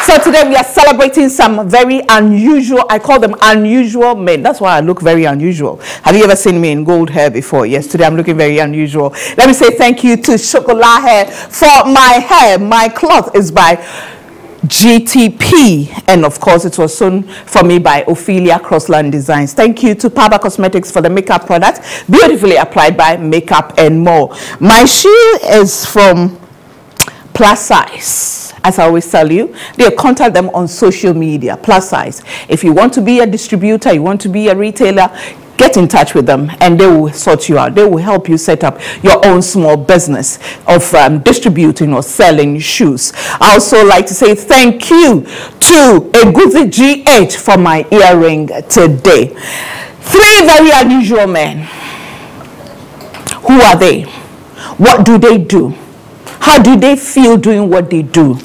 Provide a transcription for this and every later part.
So today we are celebrating some very unusual, I call them unusual men. That's why I look very unusual. Have you ever seen me in gold hair before? Yes, today I'm looking very unusual. Let me say thank you to Chocolat Hair for my hair. My cloth is by GTP, and of course it was sewn for me by Ophelia Crossland Designs. Thank you to Paba Cosmetics for the makeup product, beautifully applied by Makeup and More. My shoe is from Plus Size. As I always tell you, they contact them on social media. Plus Size. If you want to be a distributor, you want to be a retailer, get in touch with them and they will sort you out. They will help you set up your own small business of distributing or selling shoes. I also like to say thank you to Eguzi GH for my earring today. 3 very unusual men. Who are they? What do they do? How do they feel doing what they do?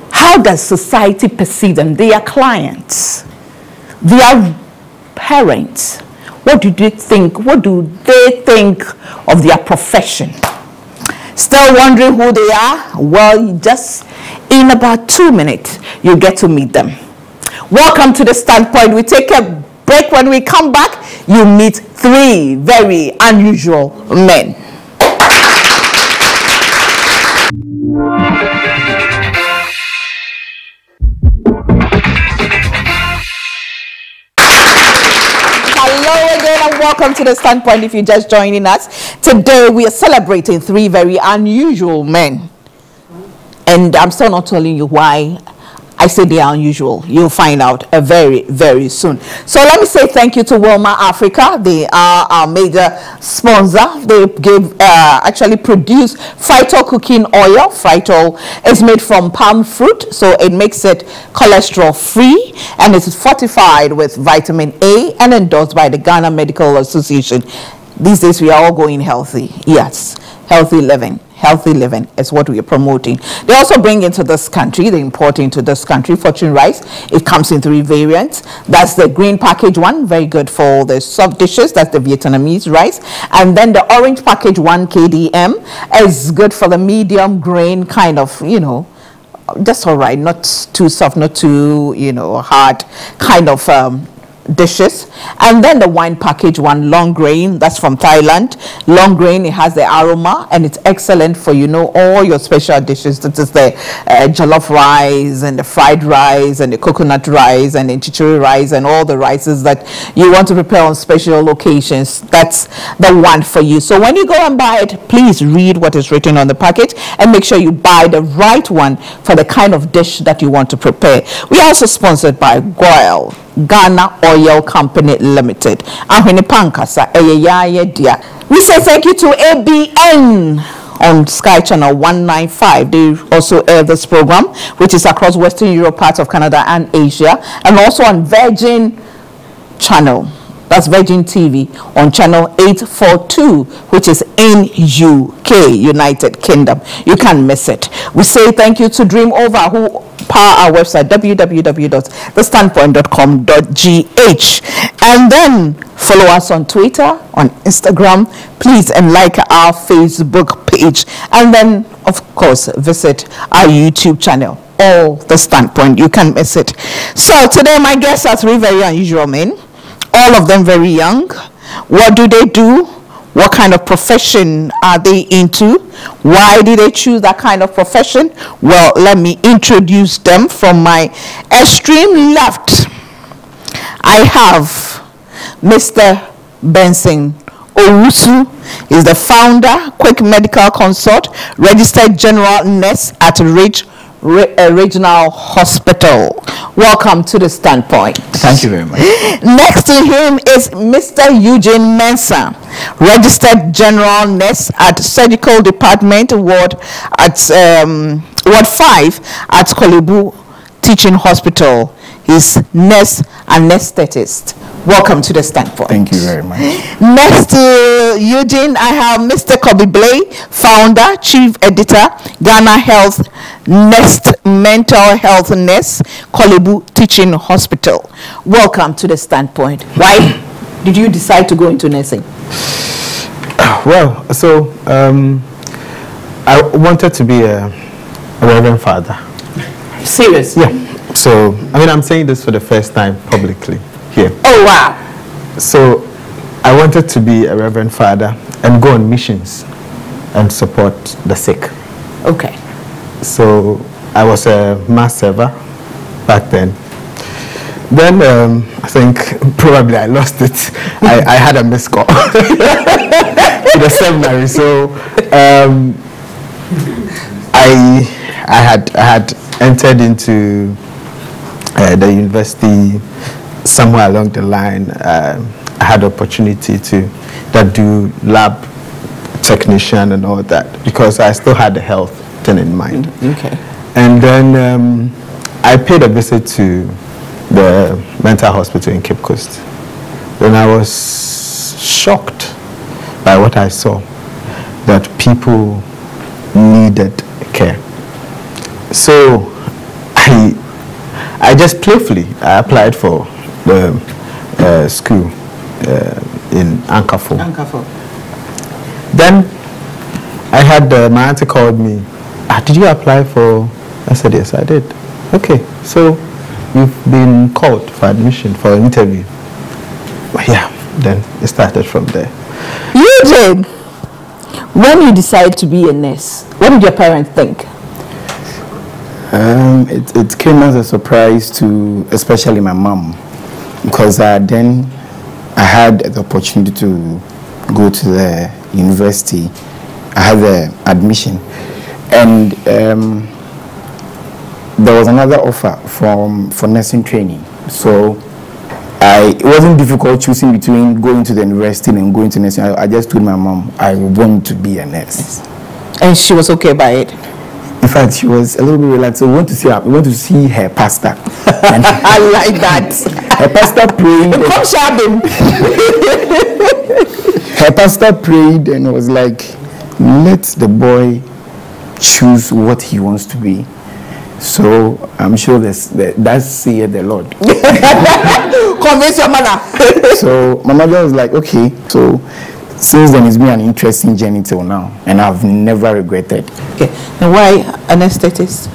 How does society perceive them? They are clients. They are parents. What do they think? What do they think of their profession? Still wondering who they are? Well, just in about 2 minutes, you get to meet them. Welcome to The Standpoint. We take a break. When we come back, you meet 3 very unusual men. Welcome to The Standpoint if you're just joining us. Today we are celebrating 3 very unusual men. And I'm still not telling you why I say they are unusual. You'll find out very, very soon. So let me say thank you to Wilma Africa. They are our major sponsor. They actually produce Phytol cooking oil. Phytol is made from palm fruit, so it makes it cholesterol free, and it is fortified with vitamin A and endorsed by the Ghana Medical Association. These days we are all going healthy. Yes, healthy living. Healthy living is what we are promoting. They also bring into this country, they import into this country, Fortune rice. It comes in 3 variants. That's the green package one, very good for the soft dishes. That's the Vietnamese rice. And then the orange package one, KDM, is good for the medium grain kind of, you know, just all right, not too soft, not too, you know, hard kind of dishes. And then the wine package one, long grain, that's from Thailand. Long grain, it has the aroma and it's excellent for, you know, all your special dishes. That is the jollof rice and the fried rice and the coconut rice and the chichiri rice and all the rices that you want to prepare on special occasions. That's the one for you. So when you go and buy it, please read what is written on the package and make sure you buy the right one for the kind of dish that you want to prepare. We are also sponsored by Goyle Ghana Oil Company Limited. We say thank you to ABN on Sky Channel 195. They also air this program, which is across Western Europe, parts of Canada and Asia, and also on Virgin Channel. That's Virgin TV on channel 842, which is in UK, United Kingdom. You can't miss it. We say thank you to Dream Over, who power our website, www.thestandpoint.com.gh. And then follow us on Twitter, on Instagram, please, and like our Facebook page. And then, of course, visit our YouTube channel, All The Standpoint. You can't miss it. So today my guests are 3 very unusual men. All of them very young. What do they do? What kind of profession are they into? Why did they choose that kind of profession? Well, let me introduce them. From my extreme left, I have Mr. Benson Owusu. Is the founder, Quick Medical Consult, registered general nurse at Regional Hospital. Welcome to The Standpoint. Thank you very much. Next to him is Mr. Eugene Mensah, registered general nurse at Surgical Department Ward 5 at Kolebu Teaching Hospital. He's nurse anesthetist. Welcome to The Standpoint. Thank you very much. Next to Eugene, I have Mr. Kobe Blay, founder, chief editor, Ghana Health Nest Mental Health Nurse, Kolebu Teaching Hospital. Welcome to The Standpoint. Why did you decide to go into nursing? Well, so I wanted to be a reverend father. Serious? Yeah. So, I mean, I'm saying this for the first time publicly here. Oh, wow. So, I wanted to be a reverend father and go on missions and support the sick. Okay. So, I was a mass server back then. Then, I think probably I lost it. I had a missed call to the seminary. So, I had entered into the university somewhere along the line. I had opportunity to do lab technician and all that because I still had the health thing in mind. Okay. And then I paid a visit to the mental hospital in Cape Coast. Then I was shocked by what I saw, that people needed care. So I just playfully applied for the school in Ankafo. Then I had my auntie called me. Did you apply for? I said yes, I did. Okay, so you've been called for admission for an interview. Well, yeah, then it started from there. You did. When you decided to be a nurse, what did your parents think? It came as a surprise to especially my mom, because then I had the opportunity to go to the university. I had the admission, and there was another offer for nursing training. So it wasn't difficult choosing between going to the university and going to nursing. I just told my mom I want to be a nurse, and she was okay by it. In fact, she was a little bit relaxed. So we want to see her pastor. And I like that. Her pastor prayed. Come shopping. Her pastor prayed and was like, let the boy choose what he wants to be. So I'm sure that's saith the Lord. Convince your mother. So my mother was like, okay. So since then, it's been an interesting journey till now, and I've never regretted. Okay, and why anesthetist?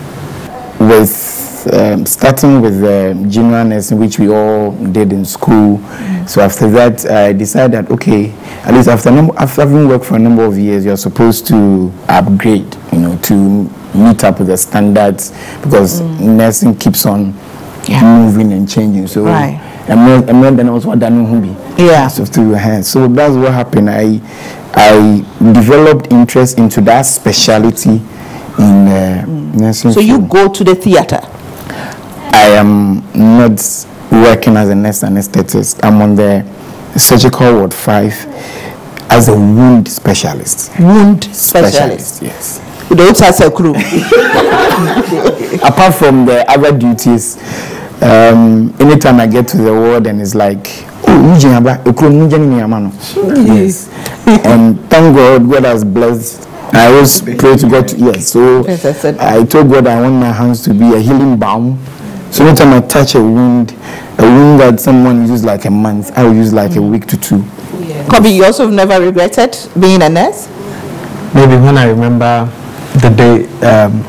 With starting with junior nursing, which we all did in school. So after that, I decided, okay, at least after having worked for a number of years, you're supposed to upgrade, to meet up with the standards, because nursing keeps on moving and changing. So. Right. And then also done. Yeah. So through your hands. So that's what happened. I developed interest into that specialty in nursing. So you go to the theater? I am not working as a nurse anesthetist. I'm on the surgical ward 5 as a wound specialist. Wound specialist. Yes. Don't have a crew. Apart from the other duties. Anytime I get to the ward and it's like, yes. And thank God has blessed. I always pray to God. Yes, so I told God I want my hands to be a healing balm. So anytime I touch a wound that someone uses like a month, I will use like a week to 2. Yeah. Kobe, you also never regretted being a nurse? Maybe when I remember the day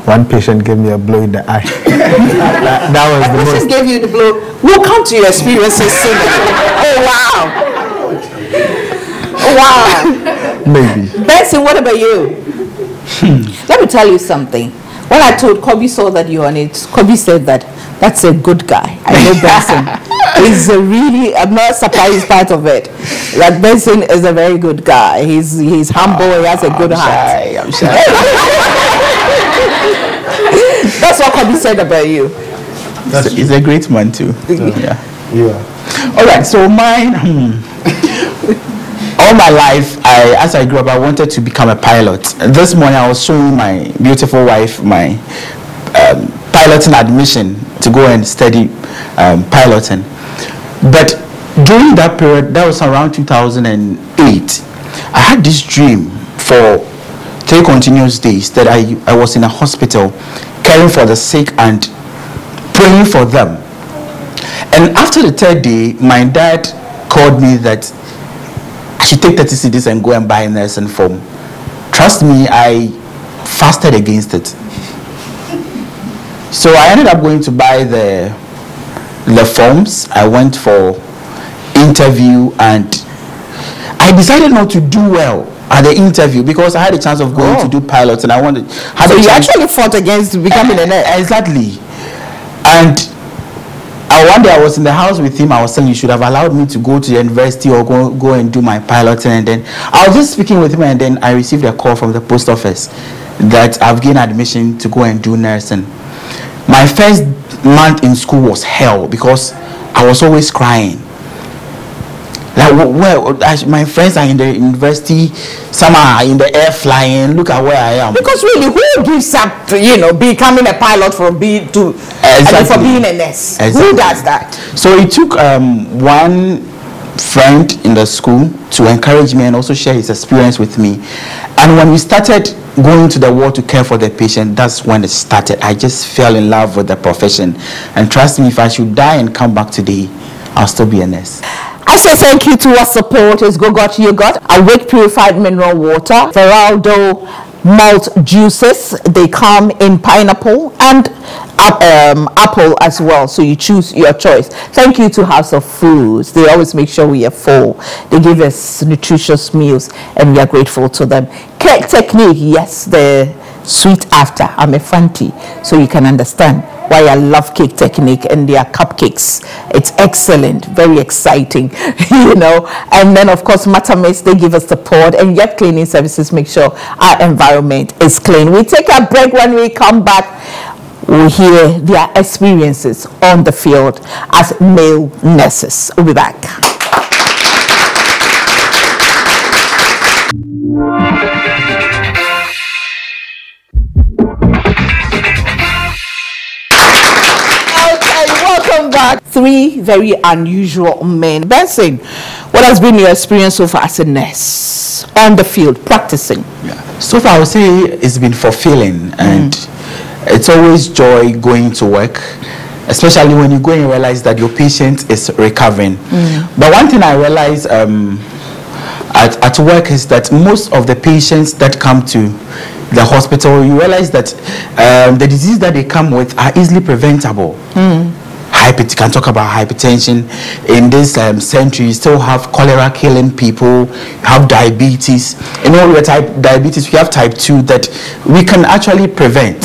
one patient gave me a blow in the eye. that was the most. Gave you the blow. We'll come to your experiences soon. Oh wow! Wow. Maybe. Benson, what about you? Let me tell you something. When I told Kobe saw that you're on it, Kobe said that's a good guy. I know Benson. He's I'm not surprised part of it. That Benson is a very good guy. He's humble. He has a good heart. I'm shy. That's what Kobe said about you. He's a great man too. Yeah. All right. So mine. All my life, as I grew up, I wanted to become a pilot. This morning, I was showing my beautiful wife my piloting admission to go and study piloting. But during that period, that was around 2008, I had this dream for 3 continuous days that I was in a hospital caring for the sick and praying for them. And after the 3rd day, my dad called me that I should take 30 cedis and go and buy a nursing form. Trust me, I fasted against it. So I ended up going to buy the forms. I went for interview, and I decided not to do well at the interview because I had a chance of going to do pilots, and I wanted. So you actually fought against becoming a nurse? Exactly. And one day I was in the house with him. I was saying, you should have allowed me to go to the university or go and do my piloting. And then I was just speaking with him, and then I received a call from the post office that I've gained admission to go and do nursing. My first month in school was hell because I was always crying. Like, my friends are in the university, some are in the air flying. Look at where I am. Because really, who gives up to, becoming a pilot from being to for being a nurse? Exactly. Who does that? So it took one friend in the school to encourage me and also share his experience with me. And when we started going to the ward to care for the patient, that's when it started. I just fell in love with the profession. And trust me, if I should die and come back today, I'll still be a nurse. I say thank you to our supporters: Go-Got Yogurt, Awake Purified Mineral Water, Feraldo Malt Juices. They come in pineapple and apple as well, so you choose your choice. Thank you to House of Foods. They always make sure we are full. They give us nutritious meals, and we are grateful to them. Cake Technique, yes, the sweet after. I'm a fancy, so you can understand why I love Cake Technique and their cupcakes. It's excellent, very exciting, And then, of course, Matamis, they give us support, and yet cleaning services make sure our environment is clean. We take a break. When we come back, we hear their experiences on the field as male nurses. We'll be back. Three very unusual men. Benson, what has been your experience so far as a nurse on the field, practicing? Yeah. So far, I would say it's been fulfilling, and it's always joy going to work, especially when you go and realize that your patient is recovering. But one thing I realize at work is that most of the patients that come to the hospital, you realize that the diseases that they come with are easily preventable. Can talk about hypertension. In this century, you still have cholera killing people, you have diabetes. Diabetes, we have type 2 that we can actually prevent.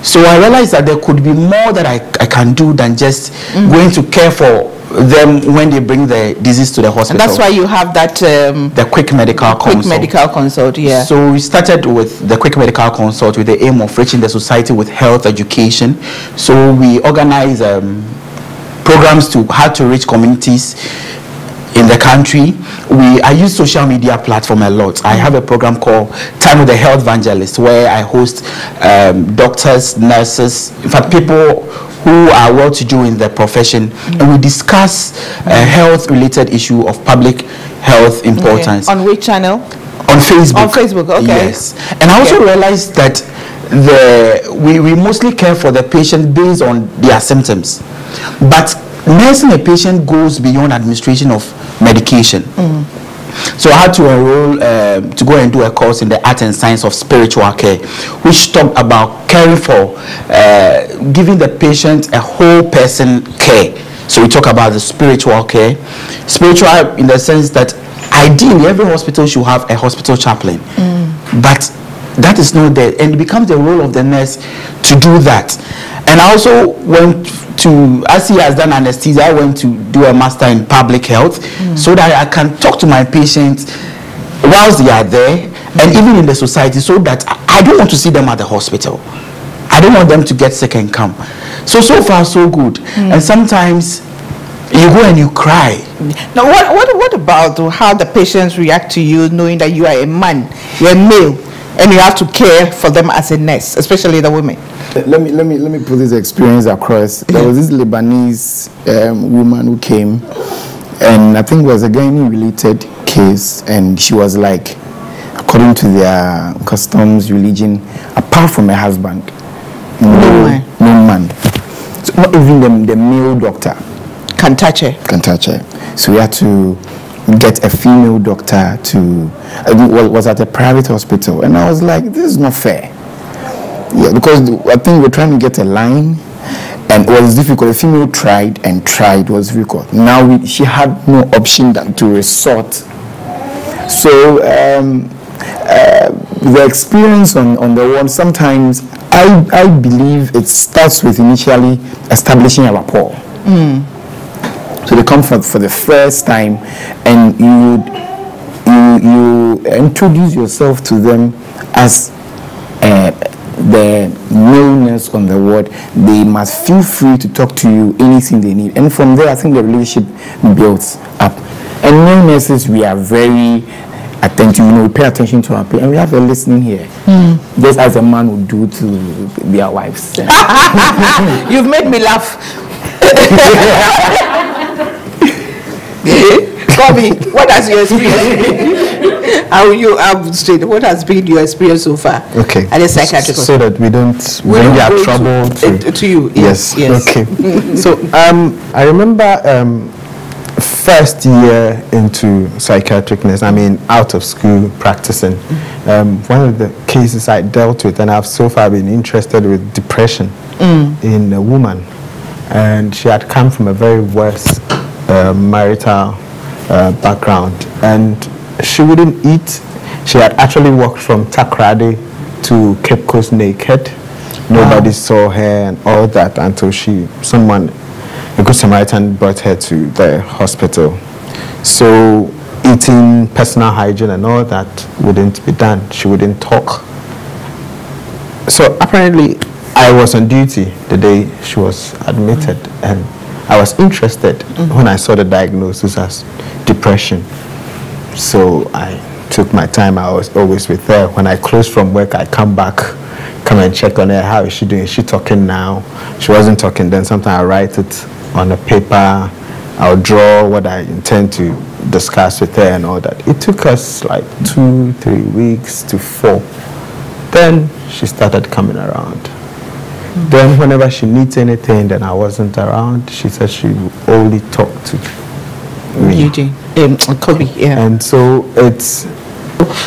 So I realized that there could be more that I can do than just going to care for them when they bring the disease to the hospital. And that's why you have that the quick medical consult. Quick medical consult, yeah. So we started with the quick medical consult with the aim of reaching the society with health education. So we organize programs to how to reach communities in the country. I use social media platform a lot. I have a program called Time with the Health Evangelist, where I host doctors, nurses, in fact, people who are well-to-do in their profession, and we discuss health-related issue of public health importance. Okay. On which channel? On Facebook. On Facebook, okay. Yes. And I also realized that we mostly care for the patient based on their symptoms. But nursing a patient goes beyond administration of medication. So I had to enroll to go and do a course in the art and science of spiritual care, which talked about caring for, giving the patient a whole person care. So we talk about the spiritual care. Spiritual in the sense that ideally every hospital should have a hospital chaplain. But that is not there, and it becomes the role of the nurse to do that. And I also went to, as he has done anesthesia, I went to do a master in public health so that I can talk to my patients whilst they are there and even in the society, so that I don't want to see them at the hospital. I don't want them to get sick and come. So far so good. And sometimes you go and you cry. Now what about how the patients react to you knowing that you are a man, you're a male, and you have to care for them as a nurse, especially the women? Let me put this experience across. There was this Lebanese woman who came, and I think it was a Ghanaian-related case, and she was like, according to their customs, religion, apart from her husband, no man. So not even the male doctor can touch her. So we had to get a female doctor to, was at a private hospital, and I was like, this is not fair. Yeah, because I think we're trying to get a line, and it was difficult. The female tried and tried, it was difficult. Now she had no option than to resort. So the experience on the one, sometimes I believe it starts with initially establishing a rapport. So they come for the first time, and you introduce yourself to them as the maleness on the ward. They must feel free to talk to you anything they need, and from there I think the relationship builds up. And male nurses, we are very attentive, we pay attention to our patients, and we have a listening here, just as a man would do to their wives. You've made me laugh. Bobby, what has your experience? What has been your experience so far? Okay. At a psychiatric so that we don't bring our trouble to you. Yes. Okay. So I remember first year into psychiatric nurse, I mean out of school practicing, one of the cases I dealt with, and I've so far been interested with depression in a woman, and she had come from a very worse marital background, and she wouldn't eat. She had actually walked from Takrady to Cape Coast naked. Nobody saw her and all that until a good Samaritan brought her to the hospital. So eating, personal hygiene and all that wouldn't be done. She wouldn't talk. So apparently I was on duty the day she was admitted, and I was interested when I saw the diagnosis as depression. So I took my time. I was always with her. When I closed from work, I come and check on her. How is she doing? Is she talking now? She wasn't talking then. Sometimes I write it on a paper. I'll draw what I intend to discuss with her and all that. It took us like 2-3 weeks to 4. Then she started coming around. Then whenever she needs anything, then I wasn't around. She said she would only talk to me. Eugene, Kobe, yeah. And so it's...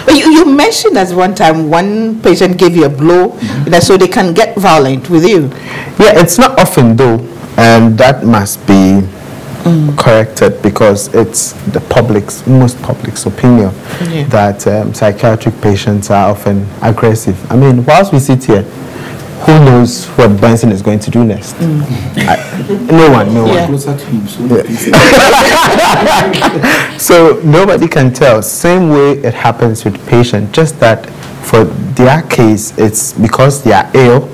You mentioned at one time one patient gave you a blow, so they can get violent with you. Yeah, it's not often though, and that must be corrected, because it's the most public's opinion that psychiatric patients are often aggressive. I mean, whilst we sit here, who knows what Benson is going to do next? No one. Closer to him, so nobody can tell. Same way it happens with patients, just that for their case, it's because they are ill,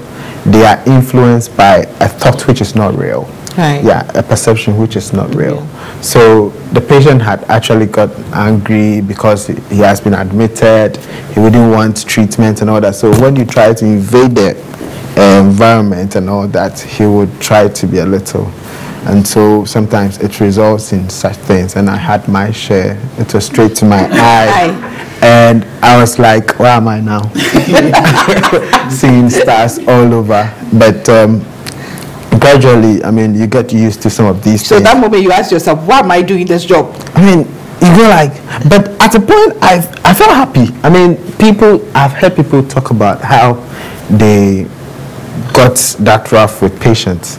they are influenced by a thought which is not real. Right. Yeah, a perception which is not real. So the patient had actually got angry because he has been admitted, he wouldn't want treatment and all that. So when you try to invade the environment and all that, he would try to be a little, and so sometimes it results in such things. And I had my share. It was straight to my eye, and I was like, where am I now? Seeing stars all over. But gradually, I mean, you get used to some of these things. So that moment you ask yourself, why am I doing this job? I mean, you go like, but at a point I felt happy. I mean, I've heard people talk about how they got that rough with patients,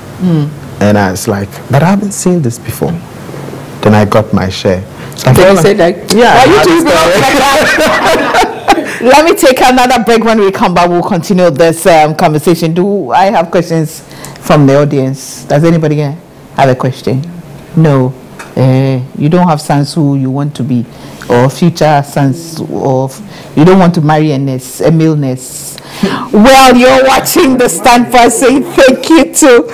and I was like, but I haven't seen this before. Then I got my share. So I you said that? Yeah. Let me take another break. When we come back, we'll continue this conversation. Do I have questions from the audience? Does anybody have a question? No. You don't have sons who you want to be, or future sons, or you don't want to marry a male nurse. Well, you're watching the stand for saying thank you to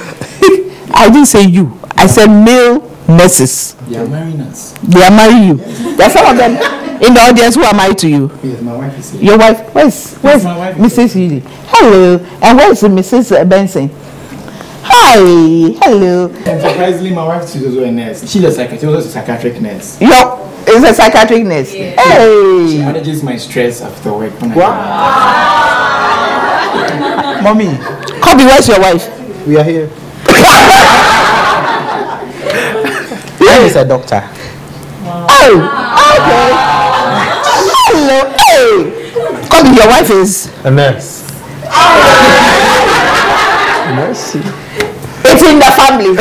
I didn't say you, I said male nurses. They are marrying us. They are marrying you. There are some of them in the audience who are married to you. Yes, my wife is here. Your wife? Where's my wife? Mrs. Healy? Hello. And where's Mrs. Benson? Hi. Hello. And surprisingly, my wife is also a nurse. She's a psychiatric nurse. Is a psychiatric nurse. Yeah. Hey. She manages my stress after work. Mommy, Kobe, where's your wife? we are here. Mine is a doctor. Oh, okay. Hello. Hey. Kobe, your wife is A nurse. Mercy. It's in the family. Okay,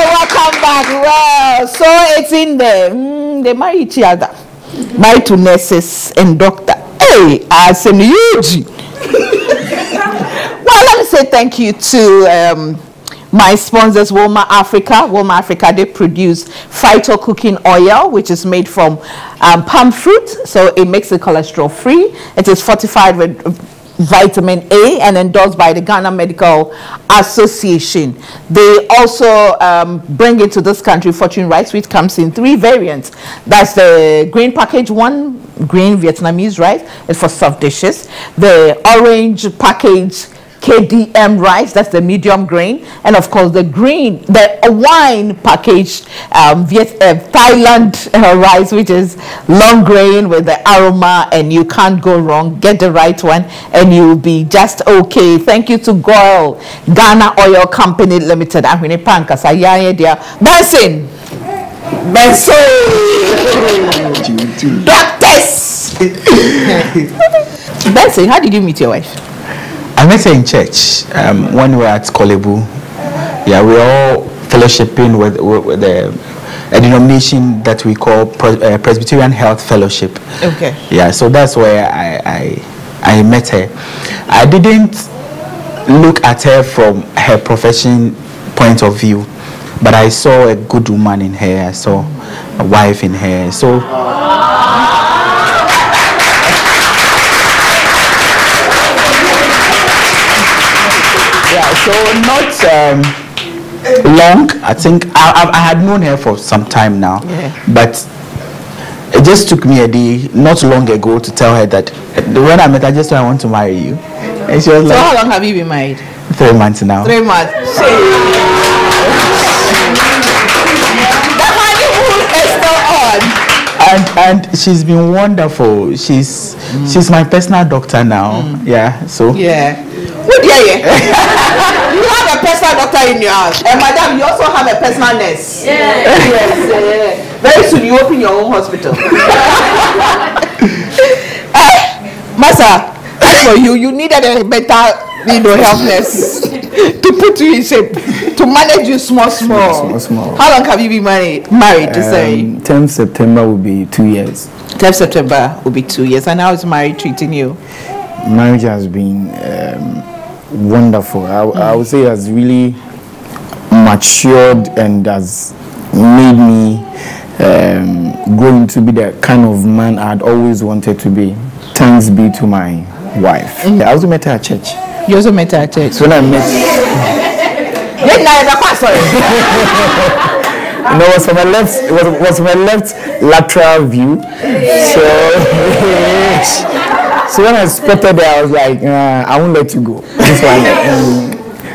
welcome back. Well, so it's in there. They marry each other. Married to nurses and doctor. Hey, as in huge. Well, let me say thank you to my sponsors, Walmart Africa. Walmart Africa, they produce Phyto cooking oil, which is made from palm fruit, so it makes it cholesterol free. It is fortified with vitamin A and endorsed by the Ghana Medical Association. They also bring into this country Fortune rice, which comes in 3 variants. That's the green package one, green Vietnamese rice, it's for soft dishes. The orange package KDM rice, that's the medium grain, and of course the green, the wine packaged Thailand rice, which is long grain with the aroma, and you can't go wrong. Get the right one and you'll be just okay. Thank you to Goil Ghana Oil Company Limited. I'm in Pankas. Benson. Doctors. Benson, how did you meet your wife? I met her in church when we were at Kolebu. Yeah, we were all fellowshipping with a denomination that we call Presbyterian Health Fellowship. Okay. Yeah, so that's where I met her. I didn't look at her from her profession point of view, but I saw a good woman in her. I saw a wife in her. So. Yeah, so not long. I think I had known her for some time now, but it just took me a day not long ago to tell her that when I met her, I just said I want to marry you, and she was like, so how long have you been married? 3 months now. 3 months. The honeymoon is still on. And she's been wonderful. She's my personal doctor now. Yeah. So. Yeah. What you have a personal doctor in your house, and madam, you also have a personal nurse. Yes. Very soon you open your own hospital. Master, as for you needed a better, health nurse to put you in shape, to manage you small. How long have you been married? To say 10th September will be 2 years. 10th September will be 2 years, and how is marriage treating you? Marriage has been wonderful. I would say it has really matured and has made me grow to be the kind of man I'd always wanted to be. Thanks be to my wife. I also met her at church. You also met her at church? So when I met no, it was from my left. It was from my left lateral view. So when I spotted her, I was like, I won't let you go. This one.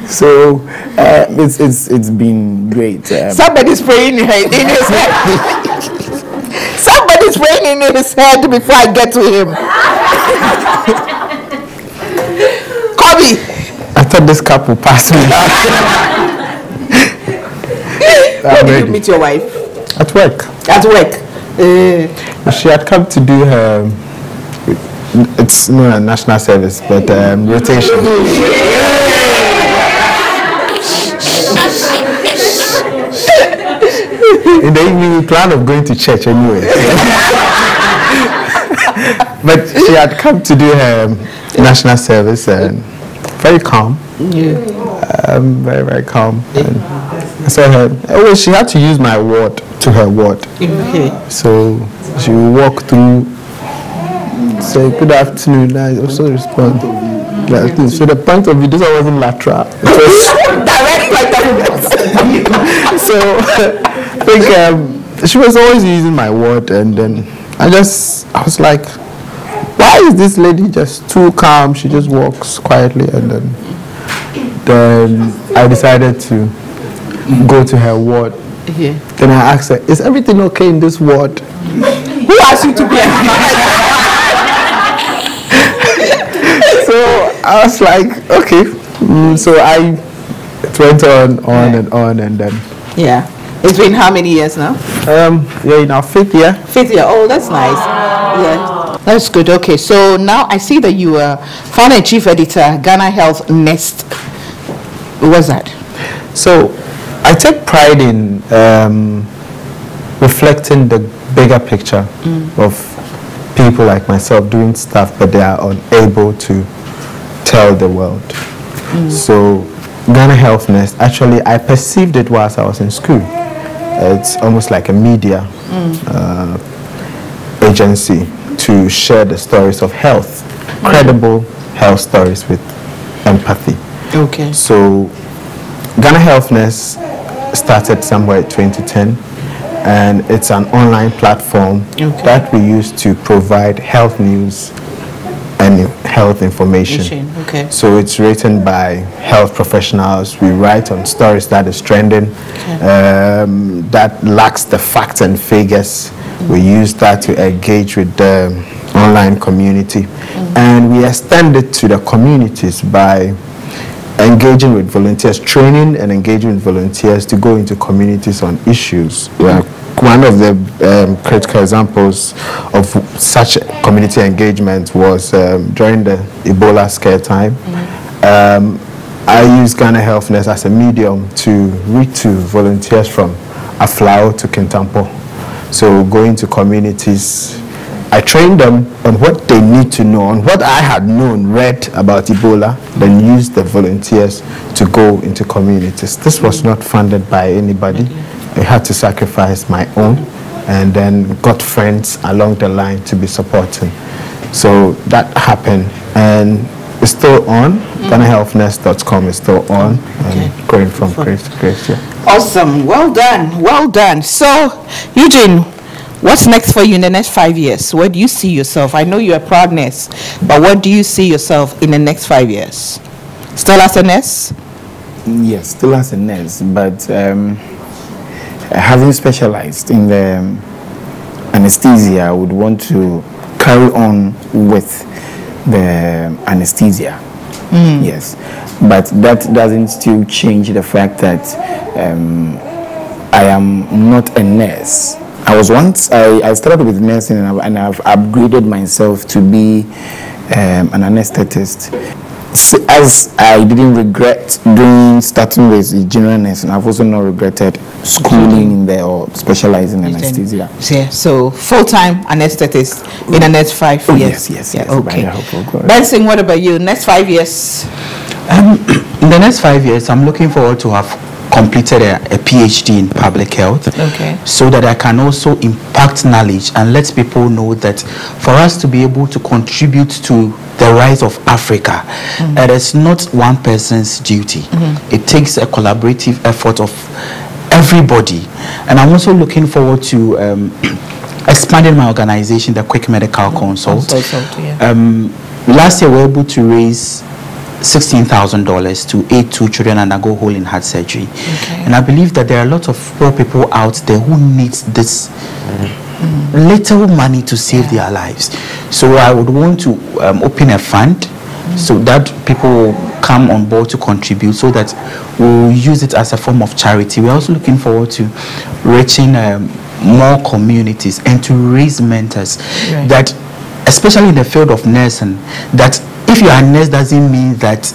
So it's been great. Somebody's praying in his head. Somebody's praying in his head before I get to him. Kobe. I thought this cup would pass me. Where did you meet your wife? At work. At work. She had come to do her. It's not a national service, but rotation. In the evening, we plan of going to church anyway. But she had come to do her national service and very calm. Very, very calm. And I saw her. Oh, she had to use my ward to her ward. Okay. So she would walk through. Say good afternoon. I also respond. So the point of view, this one wasn't lateral. It was direct point of view. So I think she was always using my word, and then I was like, why is this lady just too calm? She just walks quietly, and then I decided to go to her ward. Yeah. Then I asked her, is everything okay in this ward? Who asked you to be a So I was like, okay. So it went on, and then. Yeah. It's been how many years now? Yeah, in our 5th year. 5th year. Oh, that's nice. Yeah. That's good. Okay. So now I see that you are founder and chief editor, Ghana Health Nest. What's that? So I take pride in reflecting the bigger picture of people like myself doing stuff, but they are unable to tell the world. So Ghana Health Nest, actually I perceived it whilst I was in school. It's almost like a media agency to share the stories of health, credible health stories with empathy. Okay. So Ghana Health Nest started somewhere in 2010, and it's an online platform that we use to provide health news and health information. Okay. So it's written by health professionals. We write on stories that is trending, that lacks the facts and figures. We use that to engage with the online community, and we extend it to the communities by engaging with volunteers, training and engaging with volunteers to go into communities on issues. One of the critical examples of such community engagement was during the Ebola scare time. I used Ghana Health Nest as a medium to reach to volunteers from Aflao to Kintampo. So going to communities, I trained them on what they need to know, on what I had known, read about Ebola, then used the volunteers to go into communities. This was not funded by anybody. I had to sacrifice my own, and then got friends along the line to be supporting. So that happened, and it's still on. GhanaHealthNest.com is still on, and going from grace to grace. Yeah. Awesome. Well done. Well done. So, Eugene, what's next for you in the next 5 years? Where do you see yourself? I know you're a proud nurse, but what do you see yourself in the next 5 years? Still as a nurse? Yes, still as a nurse, but having specialized in the anesthesia, I would want to carry on with the anesthesia. Yes, but that doesn't still change the fact that I am not a nurse. I started with nursing, and I've upgraded myself to be an anesthetist. So as I didn't regret starting with general nursing, I've also not regretted schooling in there or specializing in anesthesia. Yeah, so full-time anesthetist in the next 5 years. Yes. Okay. Benson, what about you? Next 5 years? In the next 5 years, I'm looking forward to have completed a PhD in public health, so that I can also impact knowledge and let people know that for us to be able to contribute to the rise of Africa, it is not one person's duty. It takes a collaborative effort of everybody. And I'm also looking forward to expanding my organization, the Quick Medical Consult. Last year we were able to raise $16,000 to aid 2 children undergo whole in heart surgery. And I believe that there are a lot of poor people out there who need this little money to save their lives. So I would want to open a fund so that people will come on board to contribute, so that we'll use it as a form of charity. We're also looking forward to reaching more communities and to raise mentors, that especially in the field of nursing, that if you are a nurse doesn't mean that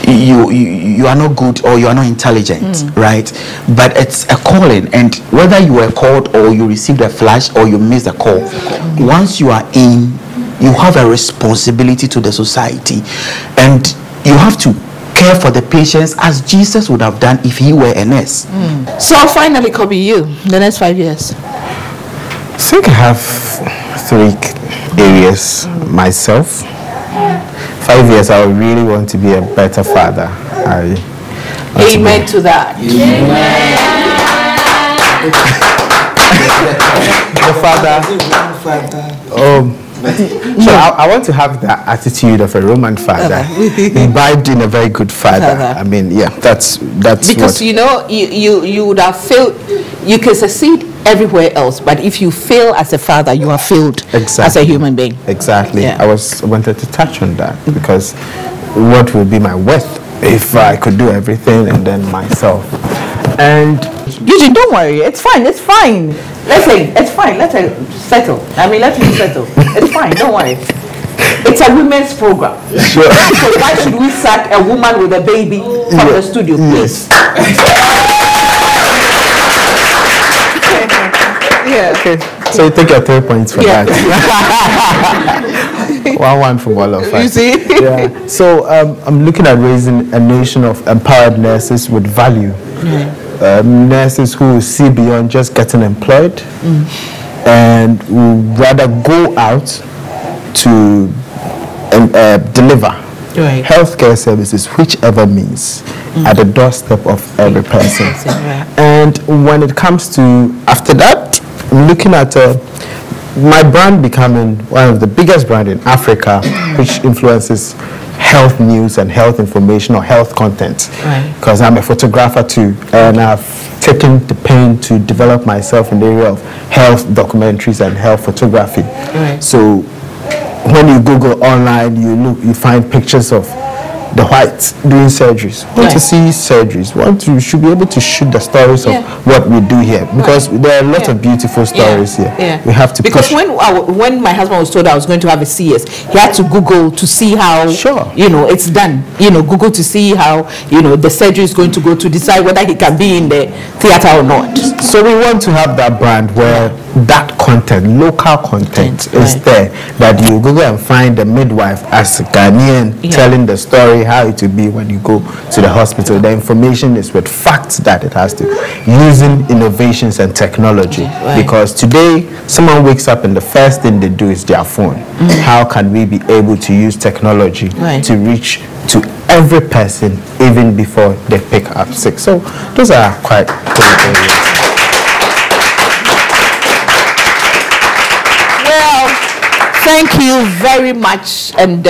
you are not good or you are not intelligent, right? But it's a calling, and whether you were called or you received a flash or you missed a call, once you are in, you have a responsibility to the society, and you have to care for the patients as Jesus would have done if he were a nurse. So finally, Kobe, you, the next 5 years? I think I have 3 areas myself. 5 years, I would really want to be a better father. Amen to that. So I want to have the attitude of a Roman father, imbibed in a very good father. I mean, yeah, that's because what, you would have failed. You can succeed everywhere else, but if you fail as a father, you have failed as a human being. Exactly. I wanted to touch on that, because what would be my worth if I could do everything and then myself. And Eugene, don't worry. It's fine. It's fine. Listen, it's fine. Let her settle. I mean, let me settle. It's fine. Don't worry. It's a women's program. sure. So why should we sack a woman with a baby from the studio, please? Yeah. Okay. So you take your 3 points for that. 1-1 from all of us. You see? Yeah. So I'm looking at raising a nation of empowered nurses with value. Nurses who will see beyond just getting employed and will rather go out to deliver healthcare services, whichever means, at the doorstep of every person. And when it comes to, after that, I'm looking at my brand becoming one of the biggest brands in Africa, which influences health news and health information or health content. Because I'm a photographer too, and I've taken the pain to develop myself in the area of health documentaries and health photography. So when you Google online, you find pictures of the whites doing surgeries. Want to see surgeries. You should be able to shoot the stories of what we do here, because there are a lot of beautiful stories here. We have to because push. when my husband was told I was going to have a CS, he had to Google to see how it's done. Google to see how the surgery is going to go, to decide whether he can be in the theater or not. So we want to have that brand where that content, local content, is there, that you Google and find the midwife as a Ghanaian telling the story, how it will be when you go to the hospital. The information is with facts that it has to, using innovations and technology. Because today, someone wakes up and the first thing they do is their phone. How can we be able to use technology to reach to every person even before they pick up sick? So those are quite cool areas. Thank you very much, and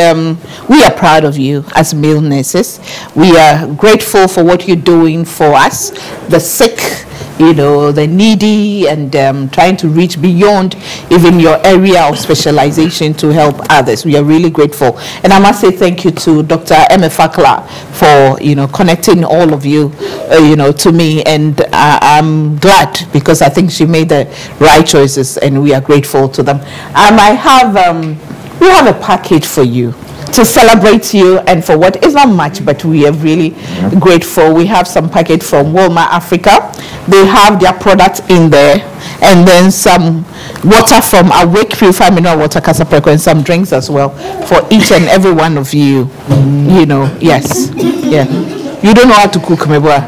we are proud of you as male nurses. We are grateful for what you're doing for us, the sick, the needy, and trying to reach beyond even your area of specialization to help others. We are really grateful. And I must say thank you to Dr. Emefakla for, connecting all of you, to me. And I'm glad, because I think she made the right choices, and we are grateful to them. We have a package for you to celebrate you, and for what is not much, but we are really grateful. We have some package from Walmart Africa. They have their product in there, and then some water from Awake Purified Mineral Water Casapreco, and some drinks as well for each and every one of you. Yes, You don't know how to cook, my boy.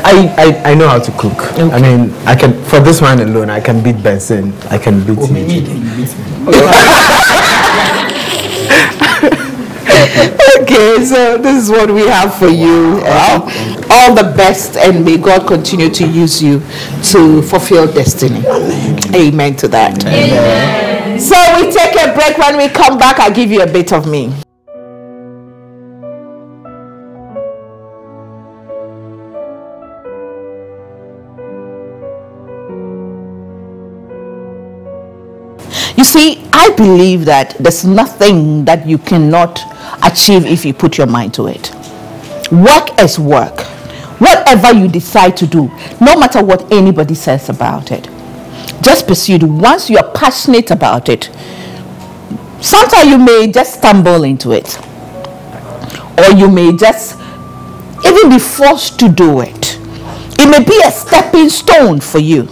I know how to cook. Okay. I mean, I can, for this one alone, I can beat Benson. I can beat you. Okay, so this is what we have for you. All the best, and may God continue to use you to fulfill destiny. Amen to that. Amen. So we take a break. When we come back, I'll give you a bit of me. You see, I believe that there's nothing that you cannot achieve if you put your mind to it. Work is work. Whatever you decide to do, no matter what anybody says about it, just pursue it. Once you're passionate about it, sometimes you may just stumble into it, or you may just even be forced to do it. It may be a stepping stone for you.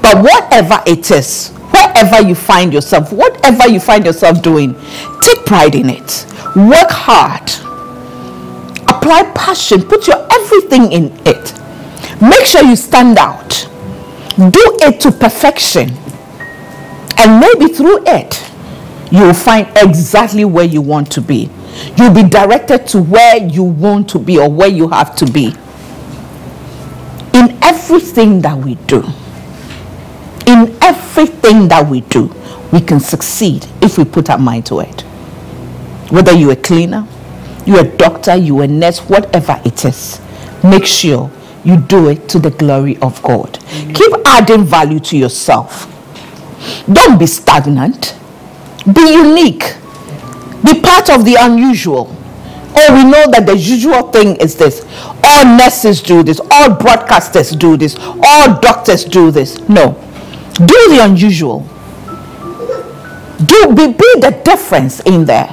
But whatever it is, whatever you find yourself doing, take pride in it. Work hard. Apply passion. Put your everything in it. Make sure you stand out. Do it to perfection. And maybe through it, you'll find exactly where you want to be. You'll be directed to where you want to be, or where you have to be. In everything that we do, we can succeed if we put our mind to it. Whether you're a cleaner, you're a doctor, you're a nurse, whatever it is, make sure you do it to the glory of God. Keep adding value to yourself. Don't be stagnant. Be unique. Be part of the unusual. Oh, we know that the usual thing is this. All nurses do this. All broadcasters do this. All doctors do this. No. Do the unusual. Be the difference in there.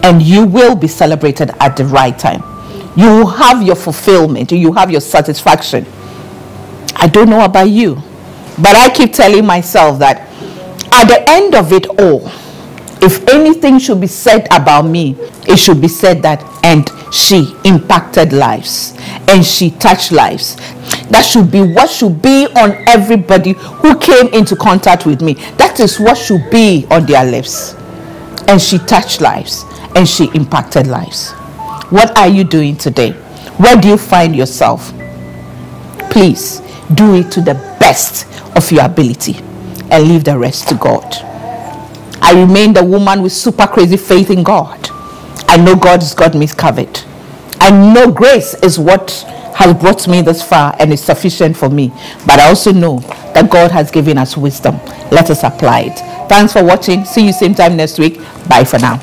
And you will be celebrated at the right time. You will have your fulfillment. You have your satisfaction. I don't know about you, but I keep telling myself that at the end of it all, if anything should be said about me, it should be said that, and she impacted lives, and she touched lives. That should be what should be on everybody who came into contact with me. That is what should be on their lips. And she touched lives, and she impacted lives. What are you doing today? Where do you find yourself? Please do it to the best of your ability and leave the rest to God. I remain the woman with super crazy faith in God. I know God has got me covered. I know grace is what has brought me this far and is sufficient for me. But I also know that God has given us wisdom. Let us apply it. Thanks for watching. See you same time next week. Bye for now.